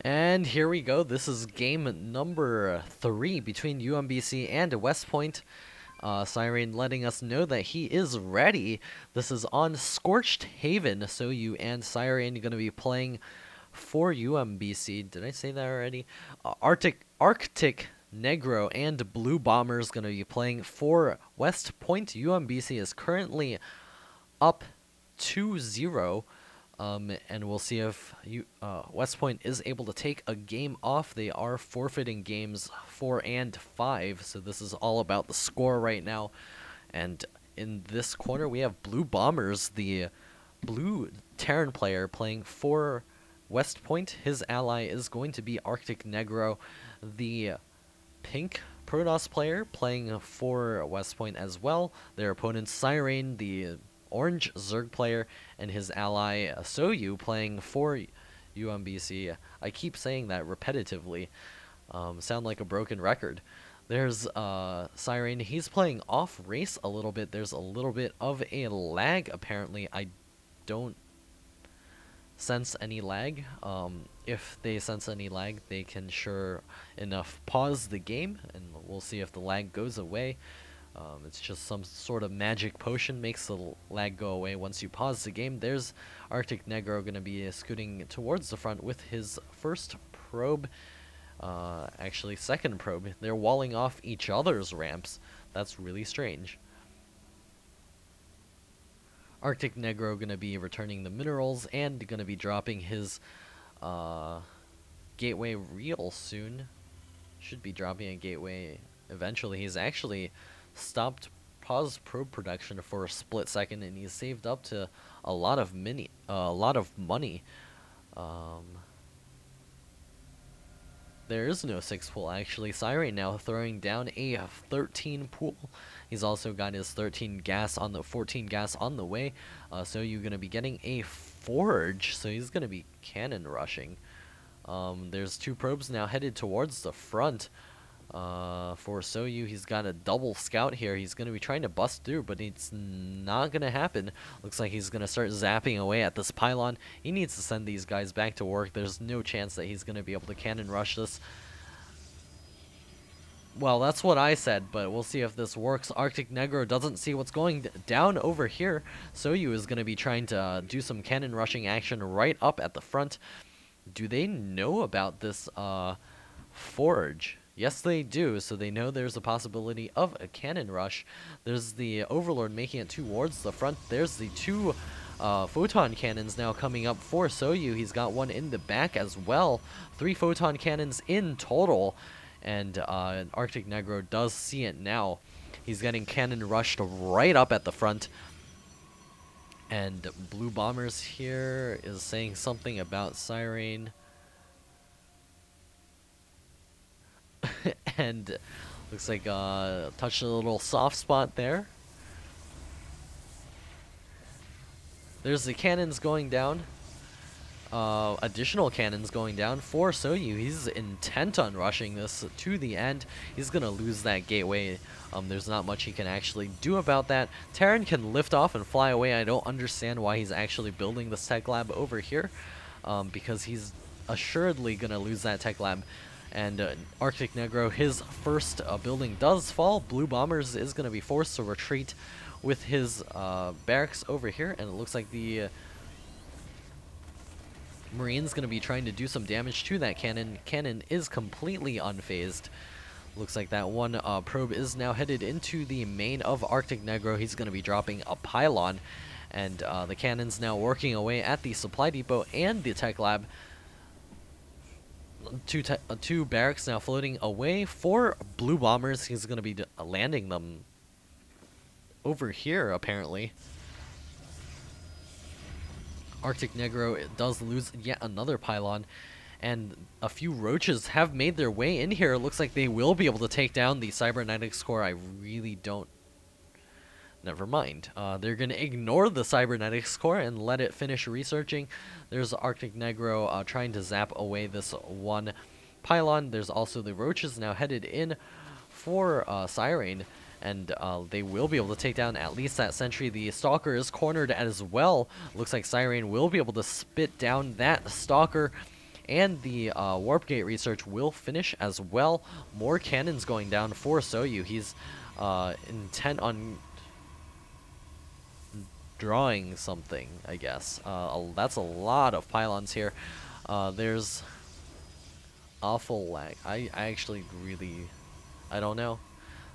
And here we go. This is game number 3 between UMBC and West Point. Siren letting us know that he is ready. This is on Scorched Haven. So you and Siren are going to be playing for UMBC. Did I say that already? Arctic Negro and Blue Bombers going to be playing for West Point. UMBC is currently up 2-0. And we'll see if West Point is able to take a game off. They are forfeiting games 4 and 5, so this is all about the score right now. And in this corner, we have Blue Bombers, the blue Terran player, playing for West Point. His ally is going to be Arctic Negro, the pink Protoss player, playing for West Point as well. Their opponent, Siren, the orange Zerg player, and his ally Soyu playing for UMBC. I keep saying that repetitively. Sound like a broken record. There's Siren. He's playing off race a little bit. There's a little bit of a lag apparently. I don't sense any lag. If they sense any lag, they can sure enough pause the game, and we'll see if the lag goes away. It's just some sort of magic potion makes the lag go away once you pause the game. There's Arctic Negro going to be scooting towards the front with his first probe. Actually, second probe. They're walling off each other's ramps. That's really strange. Arctic Negro going to be returning the minerals and going to be dropping his gateway real soon. Should be dropping a gateway eventually. He's actually stopped probe production for a split second, and he's saved up to a lot of money. There is no 6 pool actually. Siren now throwing down a 13 pool. He's also got his 13 gas on the 14 gas on the way. So you're gonna be getting a forge. So he's gonna be cannon rushing. There's 2 probes now headed towards the front. For Soyu, he's got a double scout here. He's going to be trying to bust through, but it's not going to happen. Looks like he's going to start zapping away at this pylon. He needs to send these guys back to work. There's no chance that he's going to be able to cannon rush this. Well, that's what I said, but we'll see if this works. Arctic Negro doesn't see what's going down over here. Soyu is going to be trying to do some cannon rushing action right up at the front. Do they know about this forge? Yes, they do, so they know there's a possibility of a cannon rush. There's the Overlord making it towards the front. There's the 2 photon cannons now coming up for Soyu. He's got one in the back as well. 3 photon cannons in total, and Arctic Negro does see it now. He's getting cannon rushed right up at the front. And Blue Bombers here is saying something about Siren. And looks like touched a little soft spot there. There's the cannons going down. Additional cannons going down for Soyu. He's intent on rushing this to the end. He's gonna lose that gateway. There's not much he can actually do about that. Terran can lift off and fly away. I don't understand why he's actually building this tech lab over here, because he's assuredly gonna lose that tech lab. And Arctic Negro, his first building does fall. Blue Bombers is going to be forced to retreat with his barracks over here. And it looks like the Marine's going to be trying to do some damage to that cannon. Cannon is completely unfazed. Looks like that one probe is now headed into the main of Arctic Negro. He's going to be dropping a pylon. And the cannon's now working away at the supply depot and the tech lab. 2 barracks now floating away for Blue Bombers. He's going to be landing them over here, apparently. Arctic Negro does lose yet another pylon, and a few roaches have made their way in here. It looks like they will be able to take down the cybernetics core. I really don't... Never mind. They're going to ignore the cybernetics core and let it finish researching. There's Arctic Negro trying to zap away this one pylon. There's also the roaches now headed in for Siren, and they will be able to take down at least that sentry. The Stalker is cornered as well. Looks like Siren will be able to spit down that Stalker. and the Warp Gate research will finish as well. More cannons going down for Soyu. He's intent on drawing something, I guess. That's a lot of pylons here. There's awful lag. I actually really, I don't know.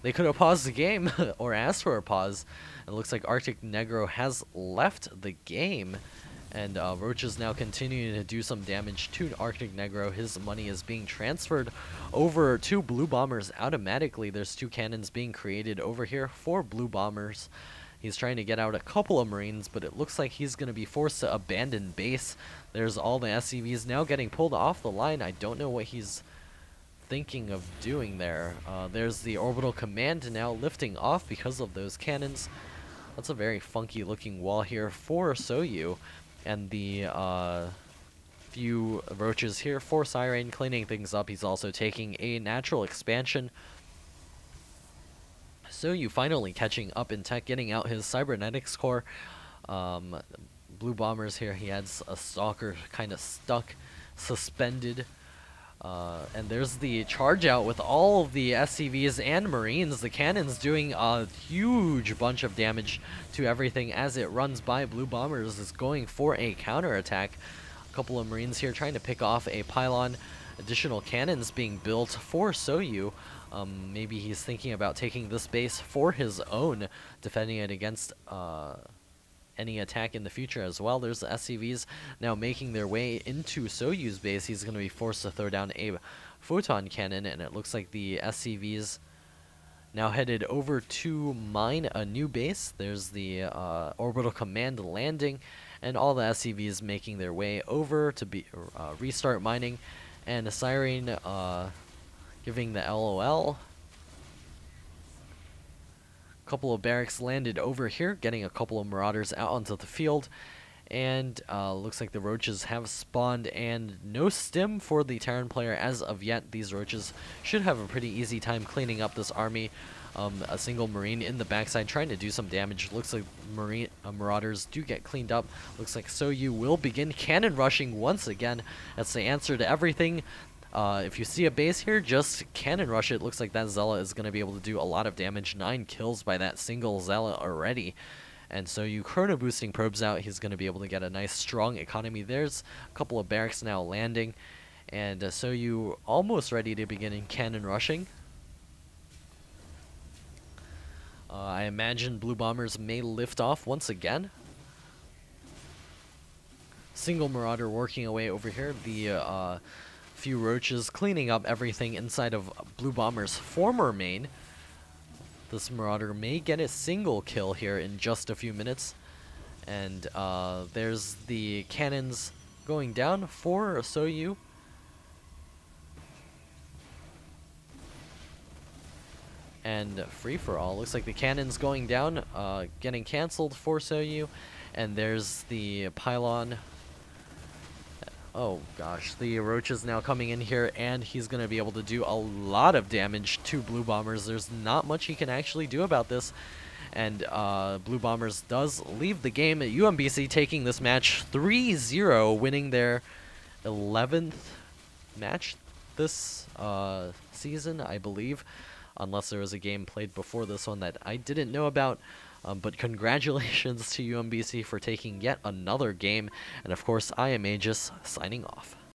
They could have paused the game or asked for a pause. It looks like Arctic Negro has left the game. And Roach is now continuing to do some damage to Arctic Negro. His money is being transferred over to Blue Bombers automatically. There's 2 cannons being created over here for Blue Bombers. He's trying to get out a couple of Marines, but it looks like he's going to be forced to abandon base. There's all the SCVs now getting pulled off the line. I don't know what he's thinking of doing there. There's the orbital command now lifting off because of those cannons. That's a very funky looking wall here for Soyu. And the few roaches here for Siren cleaning things up. He's also taking a natural expansion. Soyu finally catching up in tech, getting out his cybernetics core. Blue Bombers here, he has a stalker kind of stuck, suspended. And there's the charge out with all of the SCVs and Marines. The cannon's doing a huge bunch of damage to everything as it runs by. Blue Bombers is going for a counterattack. A couple of Marines here trying to pick off a pylon. Additional cannons being built for Soyu. Maybe he's thinking about taking this base for his own, defending it against any attack in the future as well. There's the SCVs now making their way into Soyu's base. He's going to be forced to throw down a photon cannon, and it looks like the SCVs now headed over to mine a new base. There's the orbital command landing, and all the SCVs making their way over to restart mining, and a Siren giving the LOL. Couple of barracks landed over here, getting a couple of Marauders out onto the field, and looks like the roaches have spawned, and no stim for the Terran player as of yet. These roaches should have a pretty easy time cleaning up this army. A single Marine in the backside trying to do some damage. Looks like Marauders do get cleaned up. Looks like Soyu will begin cannon rushing once again. That's the answer to everything. If you see a base here, just cannon rush it. Looks like that Zealot is going to be able to do a lot of damage. 9 kills by that single Zealot already. And so you chrono boosting probes out, he's going to be able to get a nice strong economy. There's a couple of barracks now landing. And so you almost ready to begin in cannon rushing. I imagine Blue Bombers may lift off once again. Single Marauder working away over here. The few roaches cleaning up everything inside of Blue Bomber's former main. This Marauder may get a single kill here in just a few minutes. And there's the cannons going down for Soyu. And free for all. Looks like the cannon's going down, getting cancelled for Soyu. And there's the pylon. Oh gosh, the roach is now coming in here, and he's going to be able to do a lot of damage to Blue Bombers. There's not much he can actually do about this. And Blue Bombers does leave the game. UMBC taking this match 3-0, winning their 11th match this season, I believe. Unless there was a game played before this one that I didn't know about. But congratulations to UMBC for taking yet another game. And of course, I am Aegis, signing off.